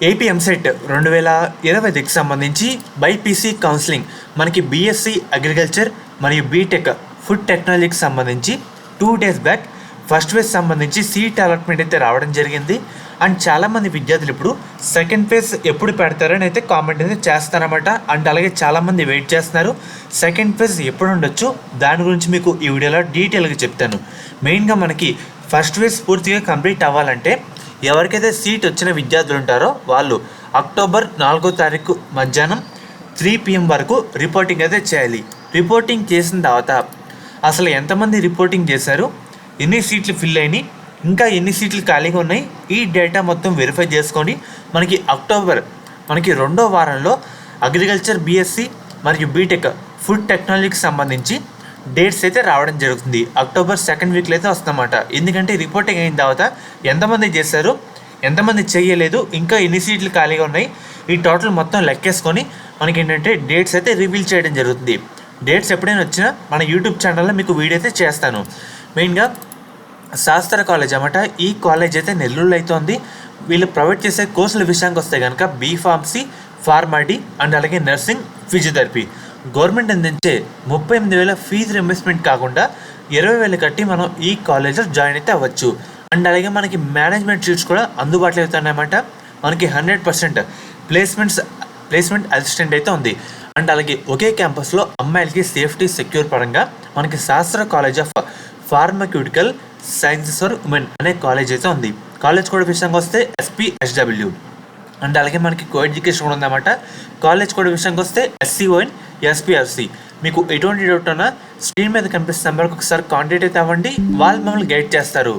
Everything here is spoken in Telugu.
ఏపీ ఎంసెట్ 2020కి సంబంధించి బైపీసీ కౌన్సిలింగ్ మనకి బీఎస్సీ అగ్రికల్చర్ మరియు బీటెక్ ఫుడ్ టెక్నాలజీకి సంబంధించి 2 days బ్యాక్ ఫస్ట్ ఫేజ్ సంబంధించి సీట్ అలాట్మెంట్ అయితే రావడం జరిగింది. అండ్ చాలామంది విద్యార్థులు ఇప్పుడు సెకండ్ ఫేజ్ ఎప్పుడు పెడతారని అయితే కామెంట్ అయితే చేస్తారన్నమాట. అండ్ అలాగే చాలామంది వెయిట్ చేస్తున్నారు సెకండ్ ఫేజ్ ఎప్పుడు ఉండొచ్చు, దాని గురించి మీకు ఈ వీడియోలో డీటెయిల్గా చెప్తాను. మెయిన్గా మనకి ఫస్ట్ ఫేజ్ పూర్తిగా కంప్లీట్ అవ్వాలంటే ఎవరికైతే సీట్ వచ్చిన విద్యార్థులు ఉంటారో వాళ్ళు అక్టోబర్ 4వ తారీఖు మధ్యాహ్నం 3 PM వరకు రిపోర్టింగ్ అయితే చేయాలి. రిపోర్టింగ్ చేసిన తర్వాత అసలు ఎంతమంది రిపోర్టింగ్ చేశారు, ఎన్ని సీట్లు ఫిల్ అయినాయి, ఇంకా ఎన్ని సీట్లు ఖాళీగా ఉన్నాయి, ఈ డేటా మొత్తం వెరిఫై చేసుకొని మనకి అక్టోబర్ 2వ వారంలో అగ్రికల్చర్ బీఎస్సీ మరియు బీటెక్ ఫుడ్ టెక్నాలజీకి సంబంధించి డేట్స్ అయితే రావడం జరుగుతుంది. అక్టోబర్ 2nd వీక్లో అయితే వస్తుందన్నమాట. ఎందుకంటే రిపోర్టింగ్ అయిన తర్వాత ఎంతమంది చేశారు, ఎంతమంది చేయలేదు, ఇంకా ఎన్ని సీట్లు ఖాళీగా ఉన్నాయి, ఈ టోటల్ మొత్తం లెక్కేసుకొని మనకి ఏంటంటే డేట్స్ అయితే రివీల్ చేయడం జరుగుతుంది. డేట్స్ ఎప్పుడైనా వచ్చినా మన యూట్యూబ్ ఛానల్లో మీకు వీడియో అయితే చేస్తాను. మెయిన్గా శాస్త్ర కాలేజ్ అన్నమాట. ఈ కాలేజ్ అయితే నెల్లూరులో అయితే ఉంది. వీళ్ళు ప్రొవైడ్ చేసే కోర్సుల విషయానికి వస్తే కనుక బీఫార్మసీ, ఫార్మాడీ అండ్ అలాగే నర్సింగ్, ఫిజియోథెరపీ. గవర్నమెంట్ అందించే 38,000 ఫీజు రింబర్స్మెంట్ కాకుండా 20,000 కట్టి మనం ఈ కాలేజ్లో జాయిన్ అయితే అవ్వచ్చు. అండ్ అలాగే మనకి మేనేజ్మెంట్ సీట్స్ కూడా అందుబాటులో అవుతున్నాయన్నమాట. మనకి 100% ప్లేస్మెంట్ అసిస్టెంట్ అయితే ఉంది. అండ్ అలాగే ఒకే క్యాంపస్లో అమ్మాయిలకి సేఫ్టీ సెక్యూర్ పరంగా మనకి శాస్త్ర college of pharmaceutical sciences for women అనే కాలేజ్ అయితే ఉంది. కాలేజ్ కూడా విషయానికి వస్తే SPSW. అండ్ అలాగే మనకి కో ఎడ్యుకేషన్ కూడా ఉందన్నమాట. కాలేజ్ కూడా విషయానికి వస్తే SCON, SPRC. మీకు ఎటువంటి డౌట్ ఉన్నా స్క్రీన్ మీద కనిపిస్తున్న నెంబర్కి ఒకసారి కాంటాక్ట్ అయితే అవ్వండి, వాళ్ళు మమ్మల్ని గైడ్ చేస్తారు.